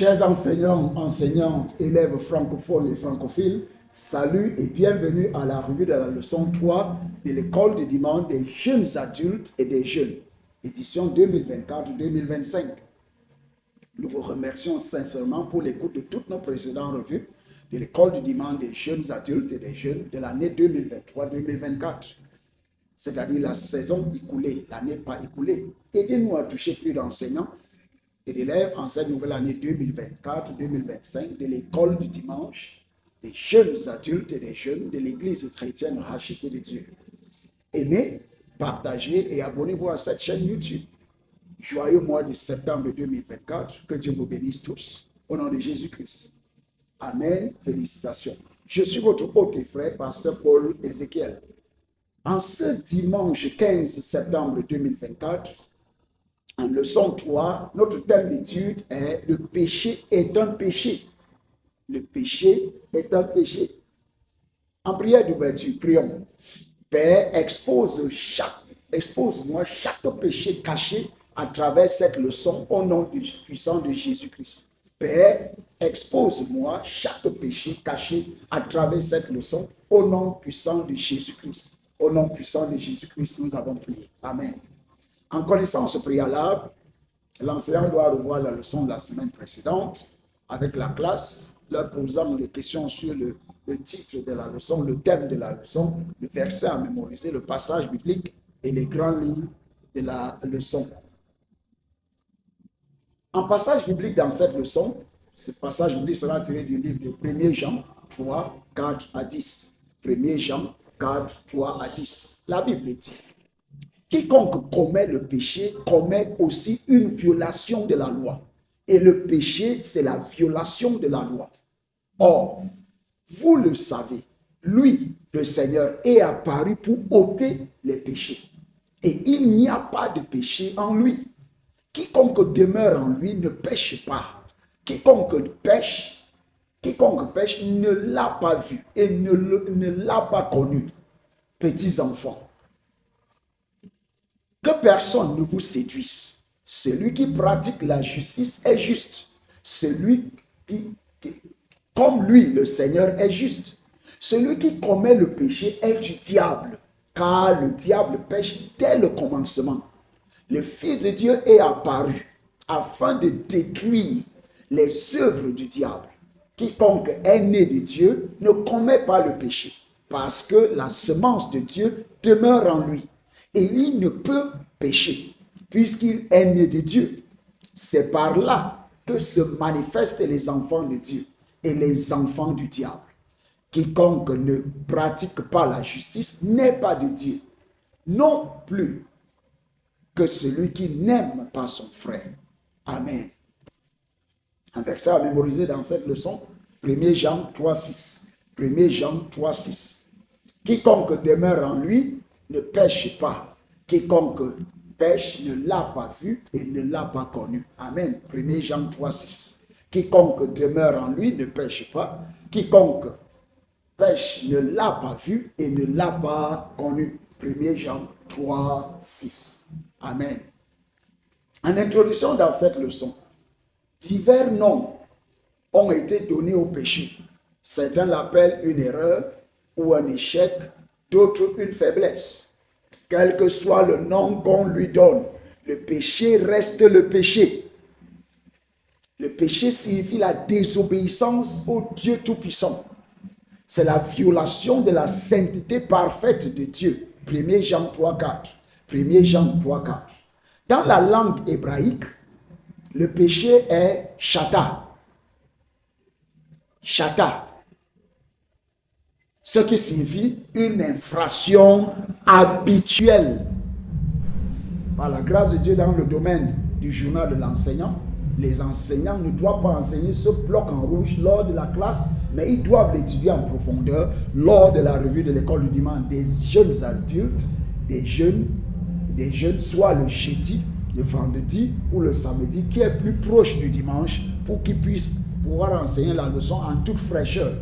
Chers enseignants, enseignantes, élèves francophones et francophiles, salut et bienvenue à la revue de la leçon 3 de l'école de dimanche des jeunes adultes et des jeunes, édition 2024-2025. Nous vous remercions sincèrement pour l'écoute de toutes nos précédentes revues de l'école du dimanche des jeunes adultes et des jeunes de l'année 2023-2024, c'est-à-dire la saison écoulée, l'année pas écoulée. Aidez-nous à toucher plus d'enseignants et d'élèves en cette nouvelle année 2024-2025 de l'école du dimanche des jeunes adultes et des jeunes de l'Église chrétienne rachetée de Dieu. Aimez, partagez et abonnez-vous à cette chaîne YouTube. Joyeux mois de septembre 2024, que Dieu vous bénisse tous, au nom de Jésus-Christ. Amen, félicitations. Je suis votre hôte et frère, pasteur Paul Ézéchiel. En ce dimanche 15 septembre 2024, en leçon 3, notre thème d'étude est « Le péché est un péché ». Le péché est un péché. En prière d'ouverture, prions. Père, expose-moi chaque péché caché à travers cette leçon au nom puissant de Jésus-Christ. Père, expose-moi chaque péché caché à travers cette leçon au nom puissant de Jésus-Christ. Au nom puissant de Jésus-Christ, nous avons prié. Amen. En connaissant ce préalable, l'enseignant doit revoir la leçon de la semaine précédente avec la classe, leur posant des questions sur le titre de la leçon, le thème de la leçon, le verset à mémoriser, le passage biblique et les grandes lignes de la leçon. En passage biblique dans cette leçon, ce passage biblique sera tiré du livre de 1 Jean 3, 4 à 10. 1 Jean 4, 3 à 10. La Bible dit: quiconque commet le péché commet aussi une violation de la loi. Et le péché, c'est la violation de la loi. Or, vous le savez, lui, le Seigneur, est apparu pour ôter les péchés. Et il n'y a pas de péché en lui. Quiconque demeure en lui ne pêche pas. Quiconque pêche ne l'a pas vu et ne l'a pas connu. Petits enfants, que personne ne vous séduise. Celui qui pratique la justice est juste. Celui comme lui, le Seigneur, est juste. Celui qui commet le péché est du diable, car le diable pêche dès le commencement. Le Fils de Dieu est apparu afin de détruire les œuvres du diable. Quiconque est né de Dieu ne commet pas le péché, parce que la semence de Dieu demeure en lui. Et il ne peut pécher, puisqu'il est né de Dieu. C'est par là que se manifestent les enfants de Dieu et les enfants du diable. Quiconque ne pratique pas la justice n'est pas de Dieu, non plus que celui qui n'aime pas son frère. Amen. Un verset à mémoriser dans cette leçon, 1 Jean 3, 6. 1 Jean 3, 6. Quiconque demeure en lui ne pêche pas. Quiconque pêche ne l'a pas vu et ne l'a pas connu. Amen. 1 Jean 3, 6. Quiconque demeure en lui ne pêche pas. Quiconque pêche ne l'a pas vu et ne l'a pas connu. 1 Jean 3, 6. Amen. En introduction dans cette leçon, divers noms ont été donnés au péché. Certains l'appellent une erreur ou un échec, d'autres une faiblesse. Quel que soit le nom qu'on lui donne, le péché reste le péché. Le péché signifie la désobéissance au Dieu Tout-Puissant. C'est la violation de la sainteté parfaite de Dieu. 1 Jean 3, 4. 1 Jean 3, 4. Dans la langue hébraïque, le péché est chata. Chata. Ce qui signifie une infraction habituelle. Par la grâce de Dieu, dans le domaine du journal de l'enseignant, les enseignants ne doivent pas enseigner ce bloc en rouge lors de la classe, mais ils doivent l'étudier en profondeur lors de la revue de l'école du dimanche des jeunes adultes, des jeunes, soit le jeudi, le vendredi ou le samedi, qui est plus proche du dimanche pour qu'ils puissent pouvoir enseigner la leçon en toute fraîcheur.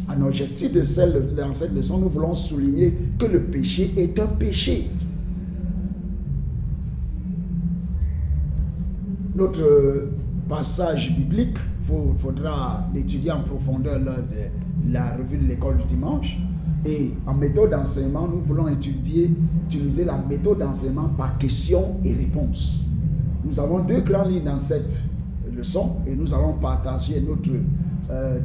En objectif de cette leçon, nous voulons souligner que le péché est un péché. Notre passage biblique, faudra l'étudier en profondeur lors de la revue de l'école du dimanche. Et en méthode d'enseignement, nous voulons utiliser la méthode d'enseignement par questions et réponses. Nous avons deux grandes lignes dans cette leçon et nous allons partager notre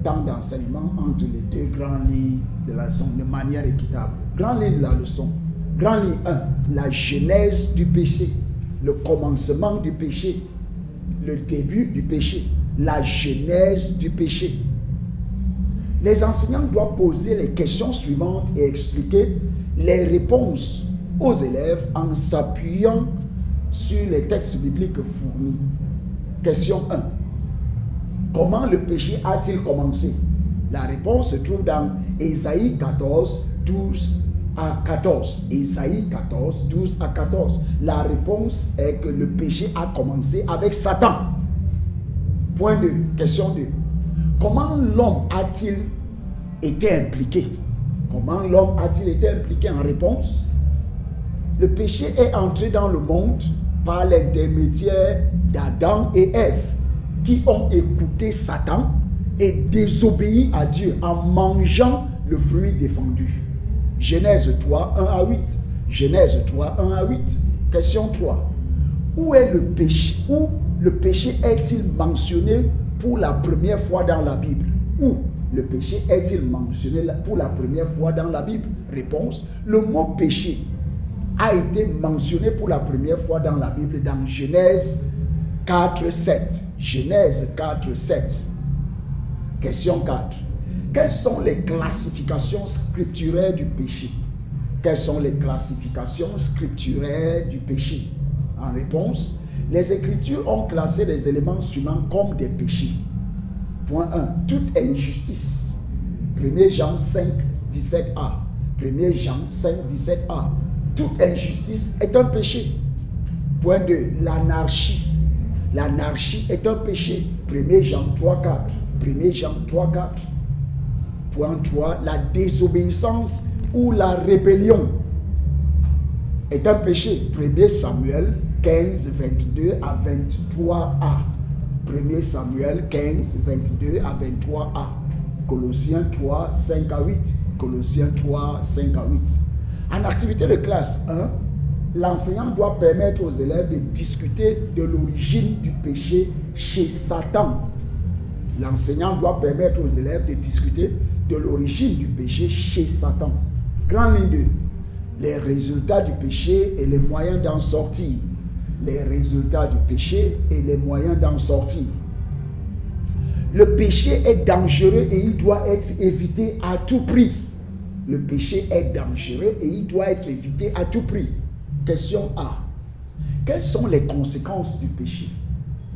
temps d'enseignement entre les deux grandes lignes de la leçon de manière équitable. Grande ligne de la leçon. Grande ligne 1, la genèse du péché, le commencement du péché, le début du péché, la genèse du péché. Les enseignants doivent poser les questions suivantes et expliquer les réponses aux élèves en s'appuyant sur les textes bibliques fournis. Question 1. Comment le péché a-t-il commencé? La réponse se trouve dans Ésaïe 14, 12 à 14. Ésaïe 14, 12 à 14. La réponse est que le péché a commencé avec Satan. Point 2. Question 2. Comment l'homme a-t-il été impliqué? Comment l'homme a-t-il été impliqué? En réponse, le péché est entré dans le monde par l'intermédiaire d'Adam et Ève, qui ont écouté Satan et désobéi à Dieu en mangeant le fruit défendu. Genèse 3, 1 à 8. Genèse 3, 1 à 8. Question 3. Où est le péché? Où le péché est-il mentionné pour la première fois dans la Bible? Où le péché est-il mentionné pour la première fois dans la Bible? Réponse. Le mot péché a été mentionné pour la première fois dans la Bible dans Genèse 4, 7. Genèse 4, 7. Question 4. Quelles sont les classifications scripturaires du péché? Quelles sont les classifications scripturaires du péché? En réponse, les Écritures ont classé les éléments suivants comme des péchés. Point 1. Toute injustice. 1 Jean 5, 17a. 1 Jean 5, 17a. Toute injustice est un péché. Point 2. L'anarchie. L'anarchie est un péché. 1 Jean 3, 4. 1 Jean 3, 4. Point 3. La désobéissance ou la rébellion est un péché. 1 Samuel 15, 22 à 23a. 1 Samuel 15, 22 à 23a. Colossiens 3, 5 à 8. Colossiens 3, 5 à 8. En activité de classe 1, l'enseignant doit permettre aux élèves de discuter de l'origine du péché chez Satan. L'enseignant doit permettre aux élèves de discuter de l'origine du péché chez Satan. Grande ligne 2. Les résultats du péché et les moyens d'en sortir. Les résultats du péché et les moyens d'en sortir. Le péché est dangereux et il doit être évité à tout prix. Le péché est dangereux et il doit être évité à tout prix. Question A. Quelles sont les conséquences du péché?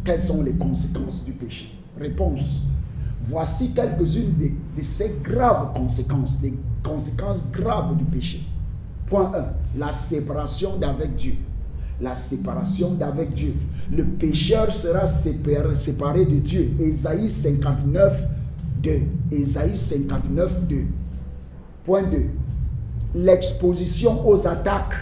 Quelles sont les conséquences du péché? Réponse. Voici quelques-unes de ces graves conséquences, des conséquences graves du péché. Point 1. La séparation d'avec Dieu. La séparation d'avec Dieu. Le pécheur sera séparé de Dieu. Ésaïe 59, 2. Ésaïe 59, 2. Point 2. L'exposition aux attaques.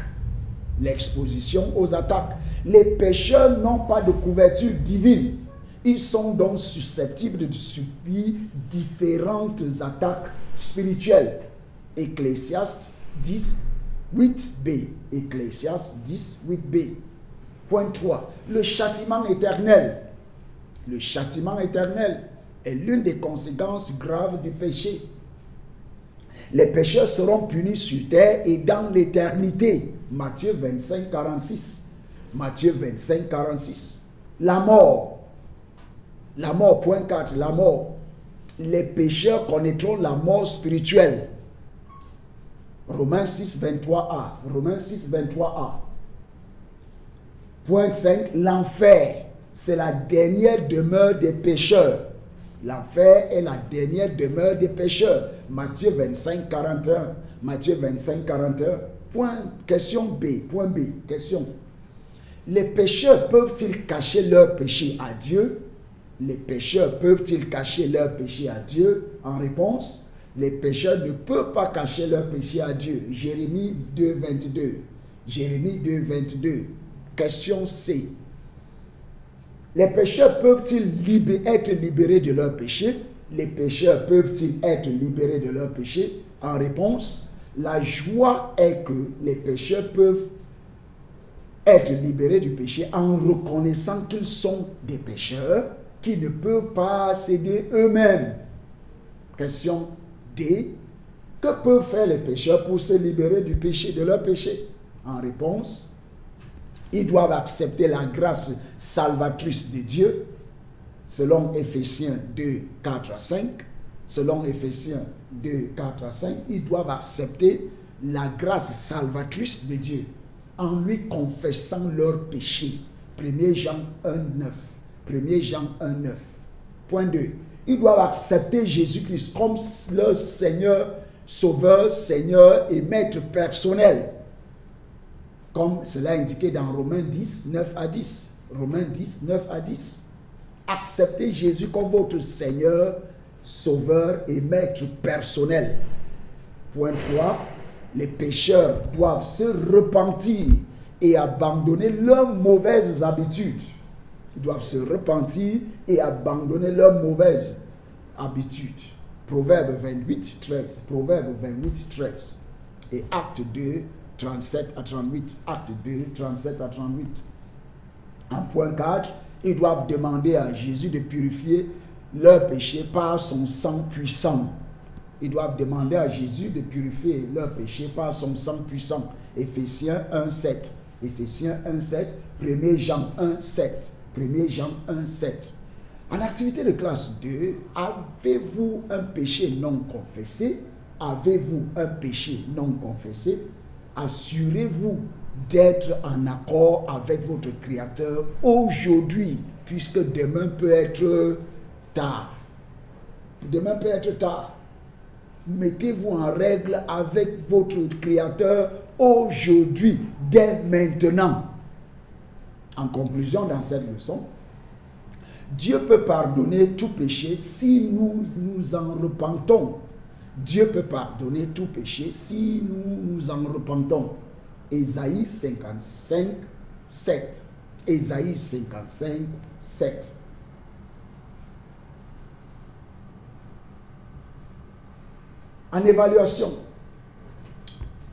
L'exposition aux attaques. Les pécheurs n'ont pas de couverture divine. Ils sont donc susceptibles de subir différentes attaques spirituelles. Ecclésiaste 10, 8b. Ecclésiaste 10, 8b. Point 3. Le châtiment éternel. Le châtiment éternel est l'une des conséquences graves du péché. Les pécheurs seront punis sur terre et dans l'éternité. Matthieu 25, 46. Matthieu 25, 46. La mort. La mort, point 4, la mort. Les pécheurs connaîtront la mort spirituelle. Romains 6, 23a. Romains 6, 23a. Point 5, l'enfer. C'est la dernière demeure des pécheurs. L'enfer est la dernière demeure des pécheurs. Matthieu 25, 41. Matthieu 25, 41. Question B. Point B. Question. Les pécheurs peuvent-ils cacher leur péché à Dieu? Les pécheurs peuvent-ils cacher leur péché à Dieu? En réponse, les pécheurs ne peuvent pas cacher leur péché à Dieu. Jérémie 2, 22. Jérémie 2, 22. Question C. Les pécheurs peuvent-ils être libérés de leurs péchés? Les pécheurs peuvent-ils être libérés de leurs péchés? En réponse, la joie est que les pécheurs peuvent être libérés du péché en reconnaissant qu'ils sont des pécheurs qui ne peuvent pas s'aider eux-mêmes. Question D. Que peuvent faire les pécheurs pour se libérer du péché, de leur péché? En réponse, ils doivent accepter la grâce salvatrice de Dieu, selon Éphésiens 2, 4 à 5. Selon Éphésiens 2, 4 à 5, ils doivent accepter la grâce salvatrice de Dieu en lui confessant leurs péchés. 1 Jean 1, 9. 1 Jean 1, 9. Point 2. Ils doivent accepter Jésus-Christ comme leur Seigneur, Sauveur, Seigneur et Maître personnel. Comme cela est indiqué dans Romains 10, 9 à 10. Romains 10, 9 à 10. Acceptez Jésus comme votre Seigneur, Sauveur et Maître personnel. Point 3. Les pécheurs doivent se repentir et abandonner leurs mauvaises habitudes. Ils doivent se repentir et abandonner leurs mauvaises habitudes. Proverbe 28, 13. Proverbe 28, 13. Et Acte 2, 37 à 38. Acte 2, 37 à 38. En point 4, ils doivent demander à Jésus de purifier leurs péchés par son sang puissant. Ils doivent demander à Jésus de purifier leurs péchés par son sang puissant. Éphésiens 1, 7. Éphésiens 1, 7. 1 Jean 1, 7. 1 Jean 1, 7. En activité de classe 2, avez-vous un péché non confessé? Avez-vous un péché non confessé? Assurez-vous d'être en accord avec votre Créateur aujourd'hui, puisque demain peut être tard. Demain peut être tard. Mettez-vous en règle avec votre Créateur aujourd'hui, dès maintenant. En conclusion, dans cette leçon, Dieu peut pardonner tout péché si nous nous en repentons. Dieu peut pardonner tout péché si nous nous en repentons. Ésaïe 55, 7. Ésaïe 55, 7. En évaluation,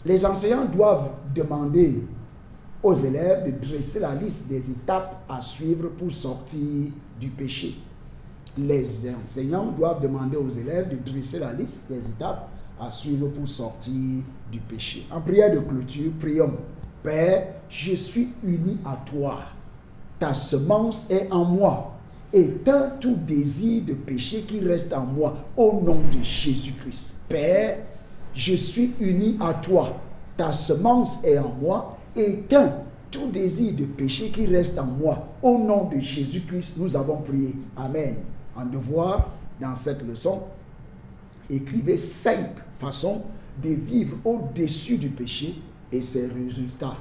les enseignants doivent demander aux élèves de dresser la liste des étapes à suivre pour sortir du péché. Les enseignants doivent demander aux élèves de dresser la liste des étapes à suivre pour sortir du péché. En prière de clôture, prions. Père, je suis uni à toi. Ta semence est en moi. Éteins tout désir de péché qui reste en moi au nom de Jésus-Christ. Père, je suis uni à toi. Ta semence est en moi. Éteins tout désir de péché qui reste en moi. Au nom de Jésus-Christ, nous avons prié. Amen. En devoir, dans cette leçon, écrivez 5 façons de vivre au-dessus du péché et ses résultats.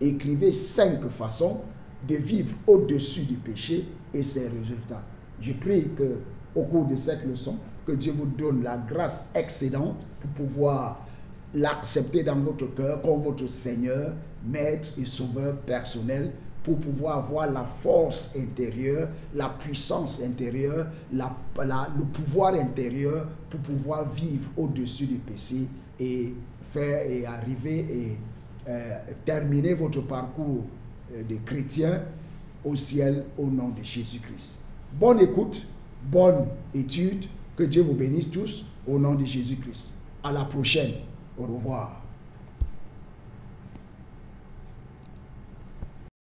Écrivez 5 façons de vivre au-dessus du péché et ses résultats. Je prie que, au cours de cette leçon, que Dieu vous donne la grâce excellente pour pouvoir l'accepter dans votre cœur comme votre Seigneur, Maître et Sauveur personnel, pour pouvoir avoir la force intérieure, la puissance intérieure, le pouvoir intérieur pour pouvoir vivre au-dessus du péché et faire et arriver et terminer votre parcours de chrétien au ciel au nom de Jésus-Christ. Bonne écoute, bonne étude, que Dieu vous bénisse tous au nom de Jésus-Christ. À la prochaine. Au revoir.